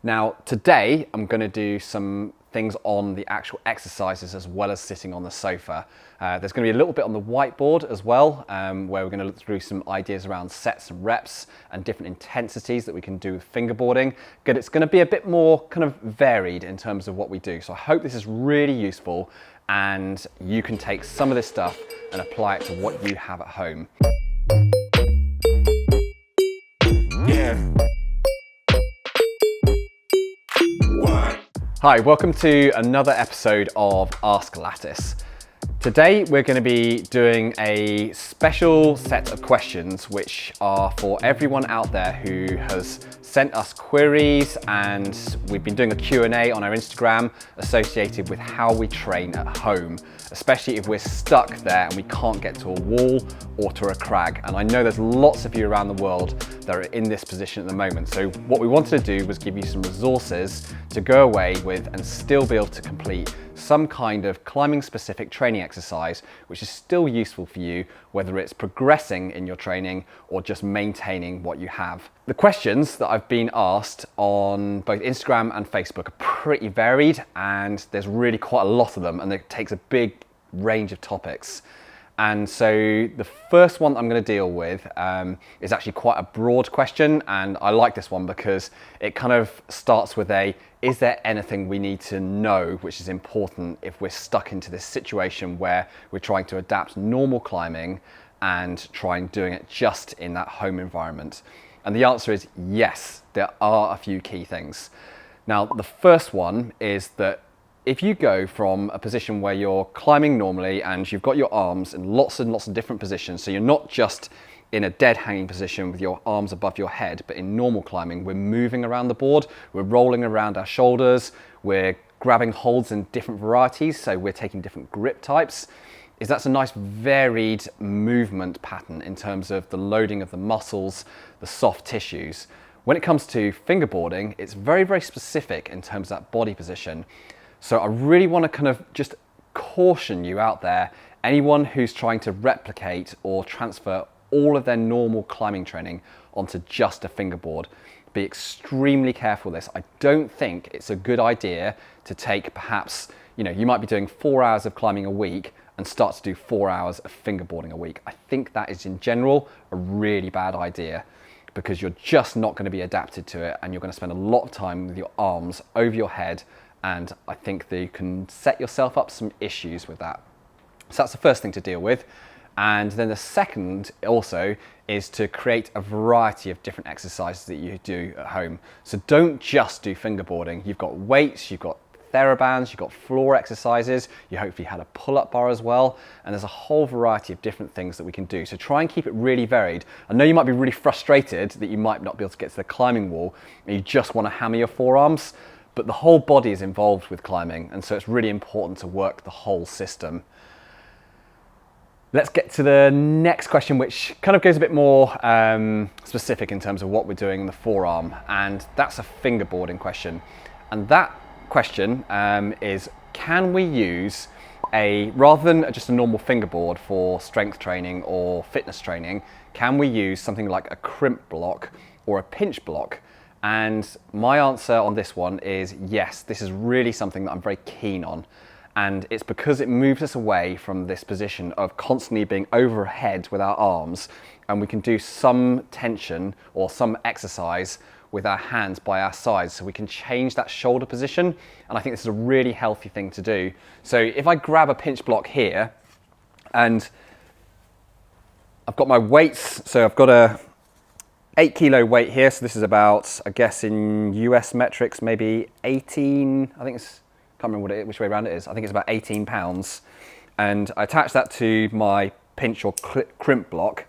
Now, today I'm going to do some things on the actual exercises as well as sitting on the sofa. There's going to be a little bit on the whiteboard as well, where we're going to look through some ideas around sets and reps and different intensities that we can do with fingerboarding. It's going to be a bit more kind of varied in terms of what we do. So I hope this is really useful and you can take some of this stuff and apply it to what you have at home. Hi, welcome to another episode of Ask Lattice. Today we're going to be doing a special set of questions which are for everyone out there who has sent us queries, and we've been doing a Q&A on our Instagram associated with how we train at home, especially if we're stuck there and we can't get to a wall or to a crag. And I know there's lots of you around the world that are in this position at the moment. So what we wanted to do was give you some resources to go away with and still be able to complete some kind of climbing specific training exercise which is still useful for you, whether it's progressing in your training or just maintaining what you have. The questions that I've been asked on both Instagram and Facebook are pretty varied, and there's really quite a lot of them, and it takes a big range of topics. And so the first one I'm going to deal with is actually quite a broad question, and I like this one because it kind of starts with is there anything we need to know which is important if we're stuck into this situation where we're trying to adapt normal climbing and trying doing it just in that home environment? And the answer is yes, there are a few key things. Now, the first one is that if you go from a position where you're climbing normally and you've got your arms in lots and lots of different positions, so you're not just in a dead hanging position with your arms above your head, but in normal climbing, we're moving around the board, we're rolling around our shoulders, we're grabbing holds in different varieties, so we're taking different grip types. That's a nice varied movement pattern in terms of the loading of the muscles, the soft tissues. When it comes to fingerboarding, it's very, very specific in terms of that body position. So I really want to kind of just caution you out there, anyone who's trying to replicate or transfer all of their normal climbing training onto just a fingerboard. Be extremely careful with this. I don't think it's a good idea to take perhaps, you might be doing 4 hours of climbing a week and start to do 4 hours of fingerboarding a week. I think that is in general a really bad idea, because you're just not going to be adapted to it and you're going to spend a lot of time with your arms over your head, and I think that you can set yourself up some issues with that. So that's the first thing to deal with. And then the second also is to create a variety of different exercises that you do at home. So don't just do fingerboarding. You've got weights, you've got therabands, you've got floor exercises, you hopefully had a pull-up bar as well, and there's a whole variety of different things that we can do. So try and keep it really varied. I know you might be really frustrated that you might not be able to get to the climbing wall and you just want to hammer your forearms, but the whole body is involved with climbing, and so it's really important to work the whole system. Let's get to the next question, which kind of goes a bit more specific in terms of what we're doing in the forearm, and that's a fingerboarding question. And that question is, can we use rather than just a normal fingerboard for strength training or fitness training, can we use something like a crimp block or a pinch block? And my answer on this one is yes, this is really something that I'm very keen on. And it's because it moves us away from this position of constantly being overhead with our arms, and we can do some tension or some exercise with our hands by our sides, so we can change that shoulder position. And I think this is a really healthy thing to do. So if I grab a pinch block here, and I've got my weights, so I've got a 8 kilo weight here, so this is about, I guess in US metrics, maybe 18, I think it's, can't remember which way around it is. I think it's about 18 pounds. And I attach that to my pinch or crimp block.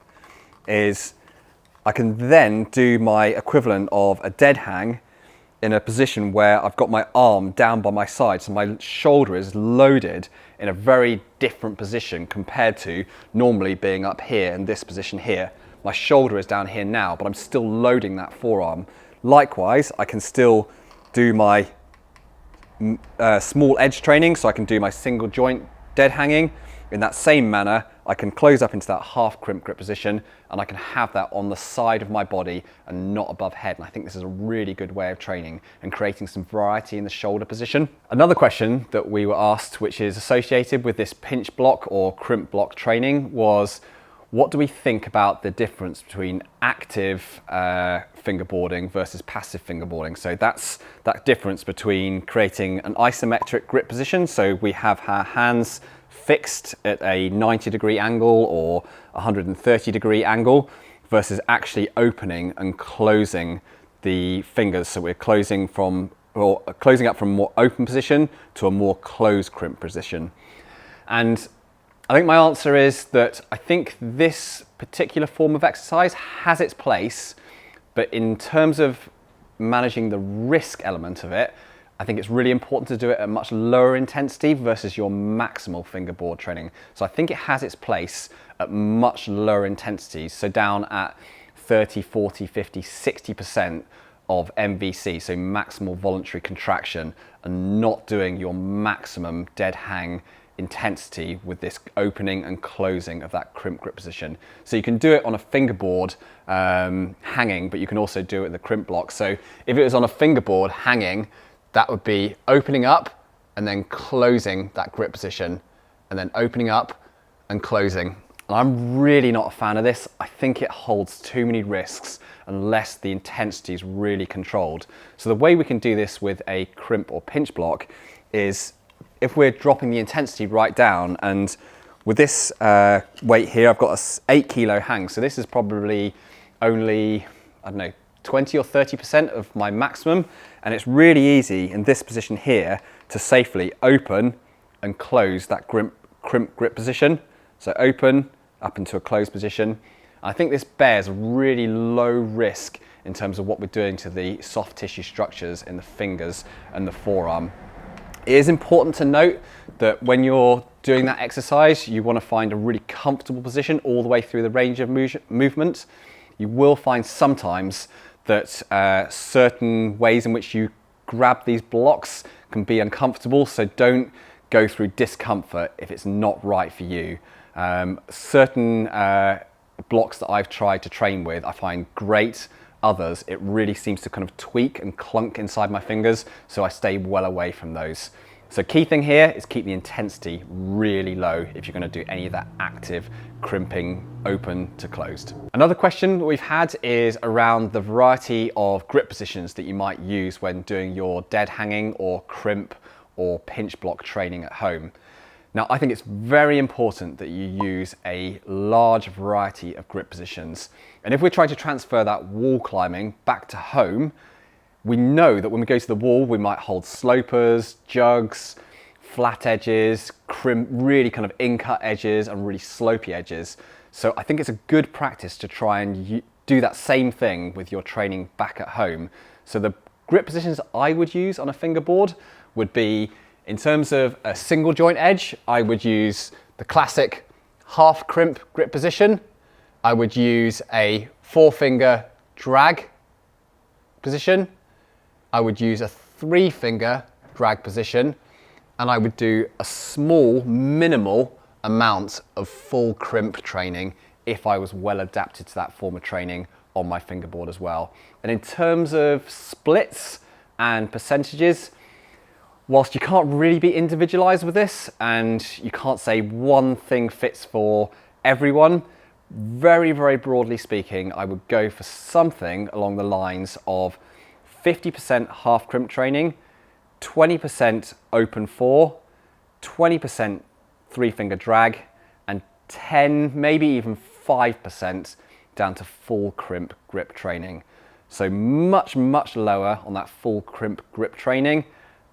I can then do my equivalent of a dead hang in a position where I've got my arm down by my side. So my shoulder is loaded in a very different position compared to normally being up here in this position here. My shoulder is down here now, but I'm still loading that forearm. Likewise, I can still do my small edge training, so I can do my single joint dead hanging, In that same manner, I can close up into that half crimp grip position, and I can have that on the side of my body and not above head. And I think this is a really good way of training and creating some variety in the shoulder position. Another question that we were asked, which is associated with this pinch block or crimp block training, was what do we think about the difference between active fingerboarding versus passive fingerboarding? So that's that difference between creating an isometric grip position. So we have our hands fixed at a 90-degree angle or 130-degree angle versus actually opening and closing the fingers. So we're closing up from a more open position to a more closed crimp position. And I think my answer is that I think this particular form of exercise has its place, but in terms of managing the risk element of it, I think it's really important to do it at much lower intensity versus your maximal fingerboard training. So I think it has its place at much lower intensities, so down at 30, 40, 50, 60% of MVC, so maximal voluntary contraction, and not doing your maximum dead hang intensity with this opening and closing of that crimp grip position. So you can do it on a fingerboard hanging, but you can also do it with the crimp block. So if it was on a fingerboard hanging, that would be opening up and then closing that grip position, and then opening up and closing. And I'm really not a fan of this. I think it holds too many risks unless the intensity is really controlled. So the way we can do this with a crimp or pinch block is if we're dropping the intensity right down, and with this weight here, I've got a 8 kilo hang. So this is probably only, I don't know, 20 or 30% of my maximum. And it's really easy in this position here to safely open and close that crimp grip position. So open up into a closed position. I think this bears a really low risk in terms of what we're doing to the soft tissue structures in the fingers and the forearm. It is important to note that when you're doing that exercise, you want to find a really comfortable position all the way through the range of movement. You will find sometimes that certain ways in which you grab these blocks can be uncomfortable, so don't go through discomfort if it's not right for you. Certain blocks that I've tried to train with, I find great. Others, it really seems to kind of tweak and clunk inside my fingers, so I stay well away from those. So key thing here is keep the intensity really low if you're going to do any of that active crimping open to closed. Another question that we've had is around the variety of grip positions that you might use when doing your dead hanging or crimp or pinch block training at home. Now, I think it's very important that you use a large variety of grip positions. And if we're trying to transfer that wall climbing back to home, we know that when we go to the wall, we might hold slopers, jugs, flat edges, crimp, really kind of in-cut edges and really slopey edges. So I think it's a good practice to try and do that same thing with your training back at home. So the grip positions I would use on a fingerboard would be, in terms of a single joint edge, I would use the classic half crimp grip position. I would use a 4-finger drag position. I would use a 3-finger drag position, and I would do a small, minimal amount of full crimp training if I was well adapted to that form of training on my fingerboard as well. And in terms of splits and percentages, whilst you can't really be individualized with this and you can't say one thing fits for everyone, very, very broadly speaking, I would go for something along the lines of 50% half crimp training, 20% open 4, 20% 3-finger drag, and 10, maybe even 5% down to full crimp grip training. So much, much lower on that full crimp grip training,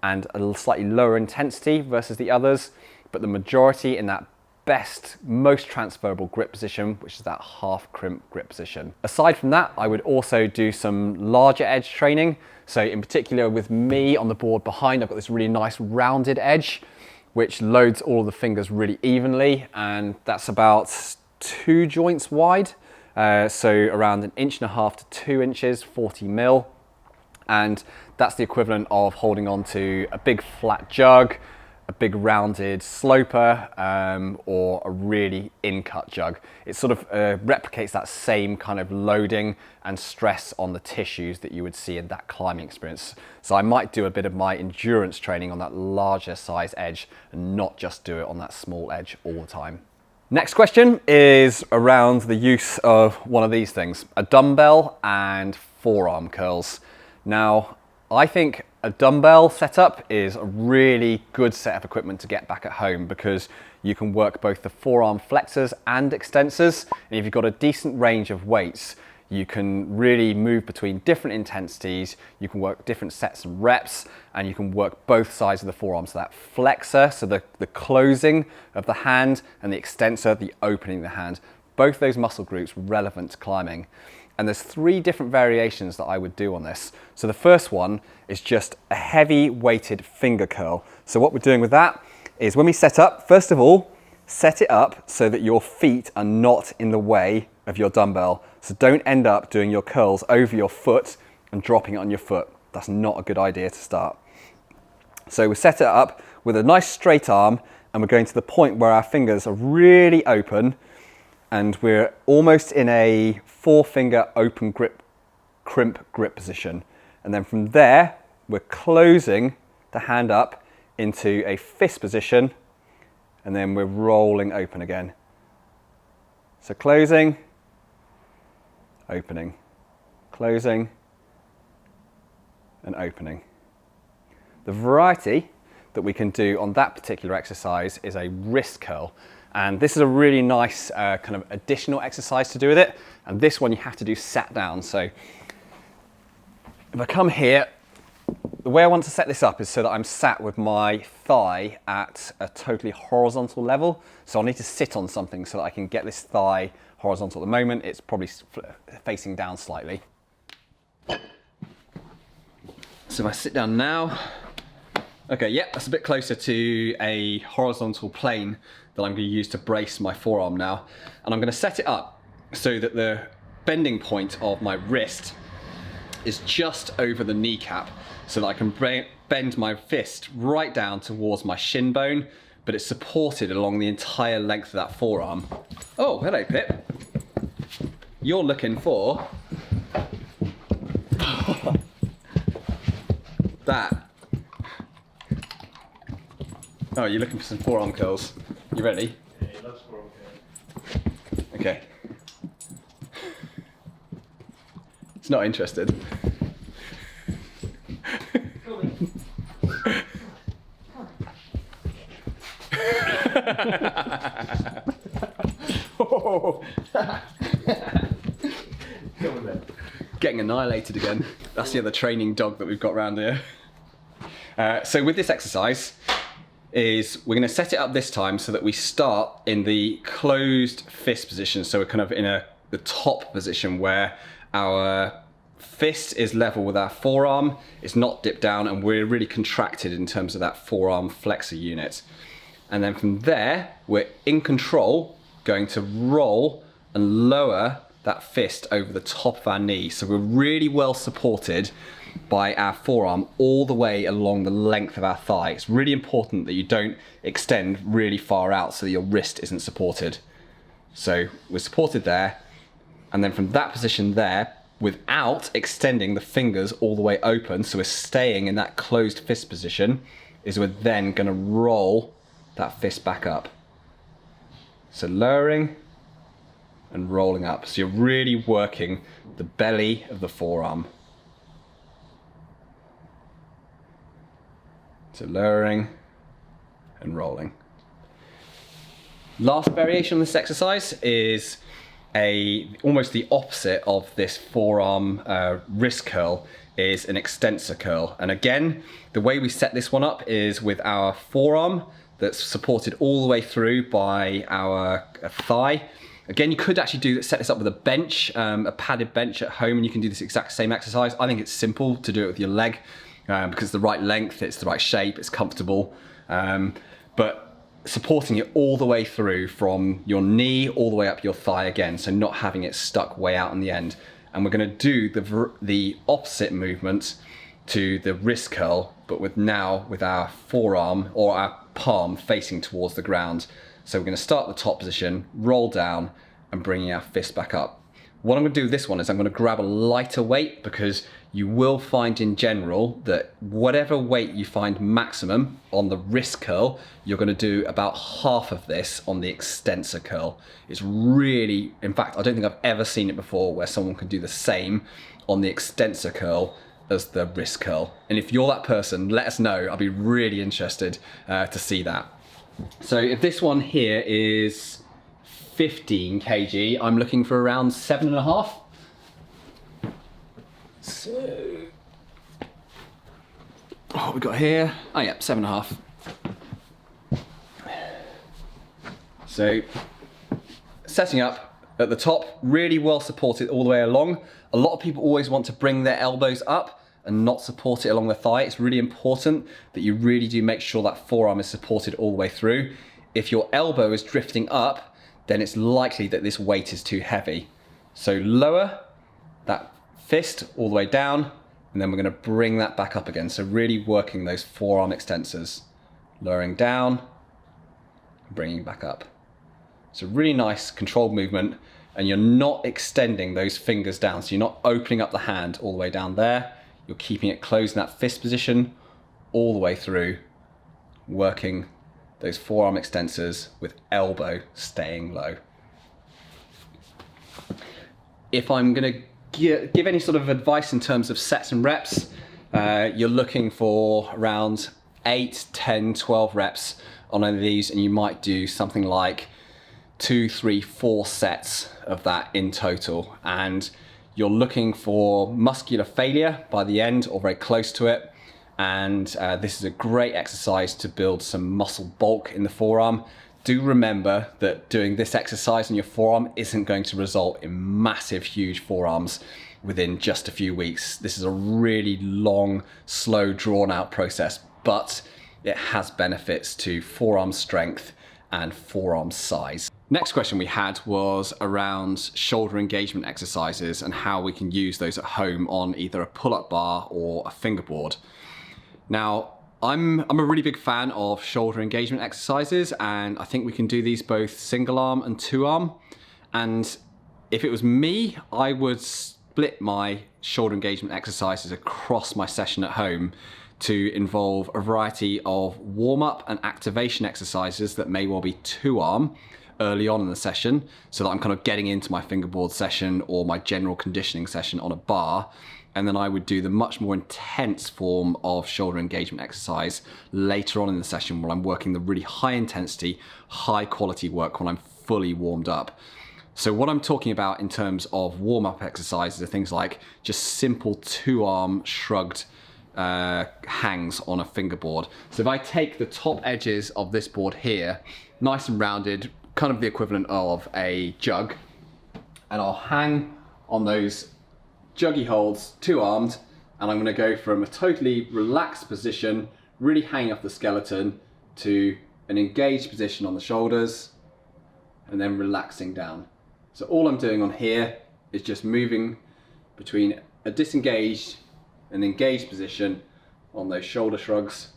and a slightly lower intensity versus the others, but the majority in that best, most transferable grip position, which is that half crimp grip position. Aside from that, I would also do some larger edge training. So in particular with me on the board behind, I've got this really nice rounded edge, which loads all of the fingers really evenly, and that's about 2 joints wide. So around 1.5 inches to 2 inches, 40 mil. And that's the equivalent of holding on to a big flat jug, a big rounded sloper or a really in-cut jug. It sort of replicates that same kind of loading and stress on the tissues that you would see in that climbing experience. So I might do a bit of my endurance training on that larger size edge and not just do it on that small edge all the time. Next question is around the use of one of these things, a dumbbell and forearm curls. Now, I think a dumbbell setup is a really good set of equipment to get back at home because you can work both the forearm flexors and extensors. And if you've got a decent range of weights, you can really move between different intensities, you can work different sets and reps, and you can work both sides of the forearm. So that flexor, so the closing of the hand, and the extensor, the opening of the hand. Both those muscle groups relevant to climbing. And there's 3 different variations that I would do on this. So the first one is just a heavy weighted finger curl. So what we're doing with that is when we set up, first of all, set it up so that your feet are not in the way of your dumbbell. So don't end up doing your curls over your foot and dropping it on your foot. That's not a good idea to start. So we set it up with a nice straight arm, and we're going to the point where our fingers are really open and we're almost in a 4-finger open grip, crimp grip position. And then from there, we're closing the hand up into a fist position, and then we're rolling open again. So closing, opening, closing, and opening. The variety that we can do on that particular exercise is a wrist curl. And this is a really nice kind of additional exercise to do with it. And this one you have to do sat down. So if I come here, the way I want to set this up is so that I'm sat with my thigh at a totally horizontal level. So I'll need to sit on something so that I can get this thigh horizontal. At the moment, it's probably facing down slightly. So if I sit down now, okay, yeah, that's a bit closer to a horizontal plane that I'm going to use to brace my forearm now. And I'm going to set it up so that the bending point of my wrist is just over the kneecap, so that I can bend my fist right down towards my shin bone, but it's supported along the entire length of that forearm. Oh, hello Pip. You're looking for that. Oh, you're looking for some forearm curls. You ready? Yeah, he loves forearm curls. Okay. It's not interested. Getting annihilated again. That's the other training dog that we've got around here. So with this exercise, we're going to set it up this time so that we start in the closed fist position. So we're kind of in the top position where our fist is level with our forearm, it's not dipped down, and we're really contracted in terms of that forearm flexor unit. And then from there, we're in control, going to roll and lower that fist over the top of our knee. So we're really well supported by our forearm all the way along the length of our thigh. It's really important that you don't extend really far out so that your wrist isn't supported. So we're supported there, and then from that position there, without extending the fingers all the way open, so we're staying in that closed fist position, is we're then going to roll that fist back up. So lowering and rolling up. So you're really working the belly of the forearm. So lowering and rolling. Last variation on this exercise is almost the opposite of this forearm wrist curl, is an extensor curl. And again, the way we set this one up is with our forearm that's supported all the way through by our thigh. Again, you could actually set this up with a bench, a padded bench at home, and you can do this exact same exercise. I think it's simple to do it with your leg because it's the right length, it's the right shape, it's comfortable. But supporting it all the way through from your knee all the way up your thigh again, so not having it stuck way out on the end. And we're going to do the opposite movement to the wrist curl, but with our forearm or our palm facing towards the ground. So we're going to start at the top position, roll down, and bringing our fist back up. What I'm going to do with this one is I'm going to grab a lighter weight, because you will find in general that whatever weight you find maximum on the wrist curl, you're going to do about half of this on the extensor curl. It's really, in fact, I don't think I've ever seen it before where someone can do the same on the extensor curl as the wrist curl. And if you're that person, let us know. I'll be really interested to see that. So if this one here is 15 kg, I'm looking for around 7.5. So, what we got here? Oh yeah, 7.5. So, setting up at the top, really well supported all the way along. A lot of people always want to bring their elbows up and not support it along the thigh. It's really important that you really do make sure that forearm is supported all the way through. If your elbow is drifting up, then it's likely that this weight is too heavy. So lower that fist all the way down, and then we're going to bring that back up again. So really working those forearm extensors. Lowering down, bringing back up. It's a really nice controlled movement, and you're not extending those fingers down. So you're not opening up the hand all the way down there. You're keeping it closed in that fist position all the way through, working those forearm extensors with elbow staying low. If I'm going to give any sort of advice in terms of sets and reps, you're looking for around 8, 10, 12 reps on any of these, and you might do something like 2, 3, 4 sets of that in total. And you're looking for muscular failure by the end or very close to it. And this is a great exercise to build some muscle bulk in the forearm. Do remember that doing this exercise on your forearm isn't going to result in massive, huge forearms within just a few weeks. This is a really long, slow, drawn out process, but it has benefits to forearm strength and forearm size. Next question we had was around shoulder engagement exercises and how we can use those at home on either a pull-up bar or a fingerboard. Now, I'm a really big fan of shoulder engagement exercises, and I think we can do these both single arm and two arm. And if it was me, I would split my shoulder engagement exercises across my session at home to involve a variety of warm-up and activation exercises that may well be two arm early on in the session, so that I'm kind of getting into my fingerboard session or my general conditioning session on a bar. And then I would do the much more intense form of shoulder engagement exercise later on in the session, where I'm working the really high intensity, high quality work when I'm fully warmed up. So what I'm talking about in terms of warm-up exercises are things like just simple two-arm shrugged hangs on a fingerboard. So if I take the top edges of this board here, nice and rounded, kind of the equivalent of a jug, and I'll hang on those juggy holds, two-armed, and I'm going to go from a totally relaxed position, really hanging off the skeleton, to an engaged position on the shoulders, and then relaxing down. So all I'm doing on here is just moving between a disengaged and engaged position on those shoulder shrugs,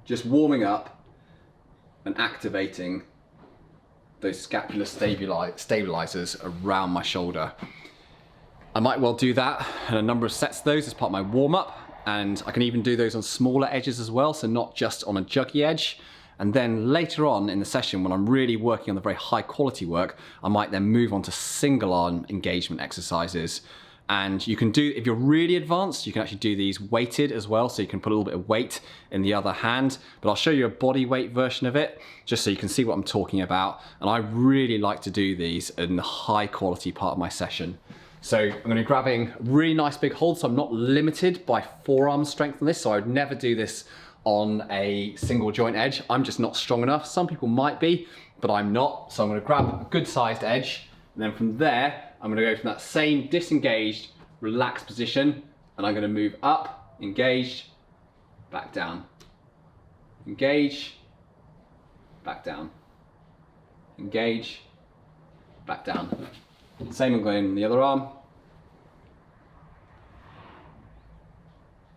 just warming up and activating those scapular stabilizers around my shoulder. I might well do that and a number of sets of those as part of my warm-up, and I can even do those on smaller edges as well, so not just on a juggy edge. And then later on in the session, when I'm really working on the very high quality work, I might then move on to single arm engagement exercises. And you can do, if you're really advanced, you can actually do these weighted as well, so you can put a little bit of weight in the other hand. But I'll show you a body weight version of it, just so you can see what I'm talking about. And I really like to do these in the high quality part of my session. So I'm going to be grabbing a really nice big hold, so I'm not limited by forearm strength on this, so I would never do this on a single joint edge. I'm just not strong enough. Some people might be, but I'm not. So I'm going to grab a good sized edge, and then from there, I'm going to go from that same disengaged, relaxed position, and I'm going to move up, engaged, back down, engage, back down, engage, back down. Same, I'm going on the other arm.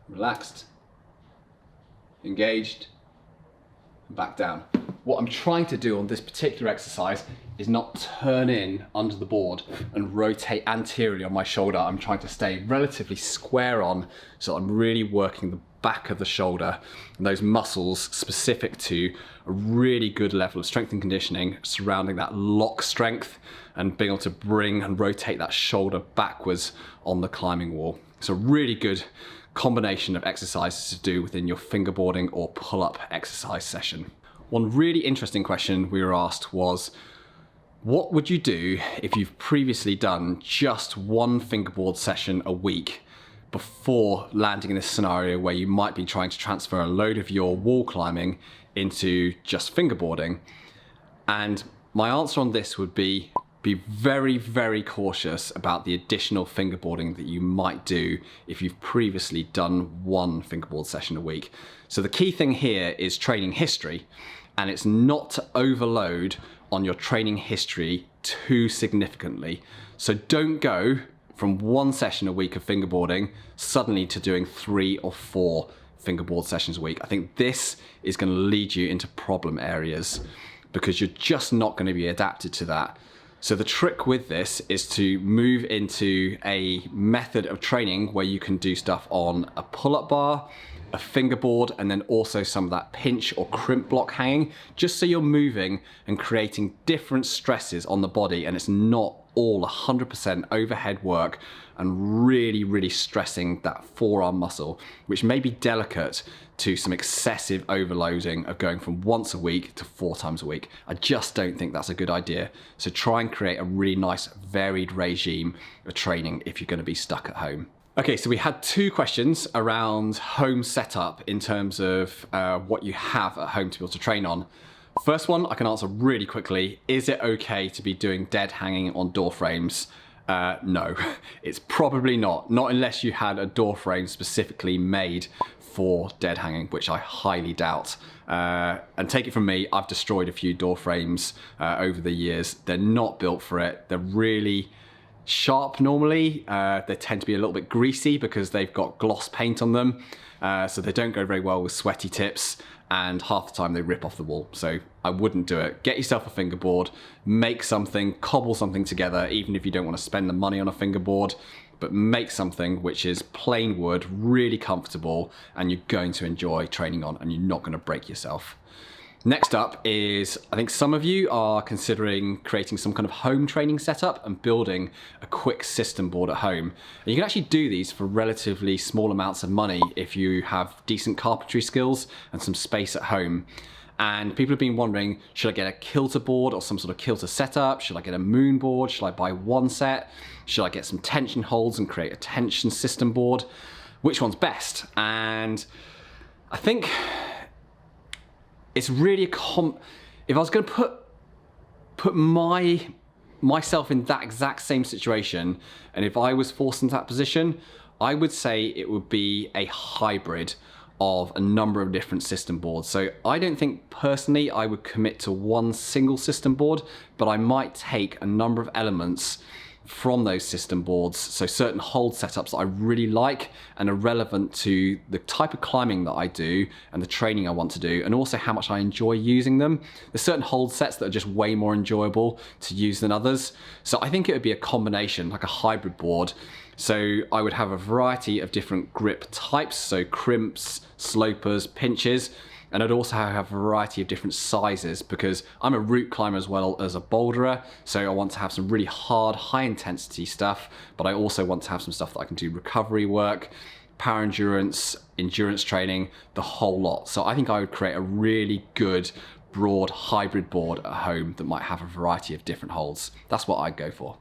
Relaxed, engaged, back down. What I'm trying to do on this particular exercise is not turn in under the board and rotate anteriorly on my shoulder. I'm trying to stay relatively square on, so I'm really working the back of the shoulder and those muscles specific to a really good level of strength and conditioning surrounding that lock strength and being able to bring and rotate that shoulder backwards on the climbing wall. So a really good combination of exercises to do within your fingerboarding or pull-up exercise session. One really interesting question we were asked was, what would you do if you've previously done just one fingerboard session a week before landing in this scenario where you might be trying to transfer a load of your wall climbing into just fingerboarding? And my answer on this would be very, very cautious about the additional fingerboarding that you might do if you've previously done one fingerboard session a week. So the key thing here is training history, and it's not to overload on your training history too significantly. So don't go from one session a week of fingerboarding suddenly to doing 3 or 4 fingerboard sessions a week. I think this is going to lead you into problem areas because you're just not going to be adapted to that. So the trick with this is to move into a method of training where you can do stuff on a pull-up bar, a fingerboard, and then also some of that pinch or crimp block hanging, just so you're moving and creating different stresses on the body and it's not all 100% overhead work and really, really stressing that forearm muscle, which may be delicate to some excessive overloading of going from once a week to 4 times a week. I just don't think that's a good idea. So try and create a really nice varied regime of training if you're going to be stuck at home. Okay, so we had 2 questions around home setup in terms of what you have at home to be able to train on. First one I can answer really quickly. Is it okay to be doing dead hanging on door frames? No, it's probably not. Not unless you had a door frame specifically made for dead hanging, which I highly doubt. And take it from me, I've destroyed a few door frames over the years. They're not built for it. They're really sharp normally. They tend to be a little bit greasy because they've got gloss paint on them. So they don't go very well with sweaty tips, and half the time they rip off the wall. So I wouldn't do it. Get yourself a fingerboard, make something, cobble something together, even if you don't want to spend the money on a fingerboard, but make something which is plain wood, really comfortable, and you're going to enjoy training on, and you're not going to break yourself. Next up is, I think some of you are considering creating some kind of home training setup and building a quick system board at home. And you can actually do these for relatively small amounts of money if you have decent carpentry skills and some space at home. And people have been wondering, should I get a kilter board or some sort of kilter setup? Should I get a moon board? Should I buy one set? Should I get some tension holds and create a tension system board? Which one's best? And I think it's really if I was going to put myself in that exact same situation, and if I was forced into that position, I would say it would be a hybrid of a number of different system boards. So I don't think personally I would commit to one single system board, but I might take a number of elements from those system boards, so certain hold setups that I really like and are relevant to the type of climbing that I do and the training I want to do, and also how much I enjoy using them. There's certain hold sets that are just way more enjoyable to use than others. So I think it would be a combination, like a hybrid board. So I would have a variety of different grip types, so crimps, slopers, pinches, and I'd also have a variety of different sizes because I'm a route climber as well as a boulderer. So I want to have some really hard, high intensity stuff, but I also want to have some stuff that I can do recovery work, power endurance, endurance training, the whole lot. So I think I would create a really good, broad hybrid board at home that might have a variety of different holds. That's what I'd go for.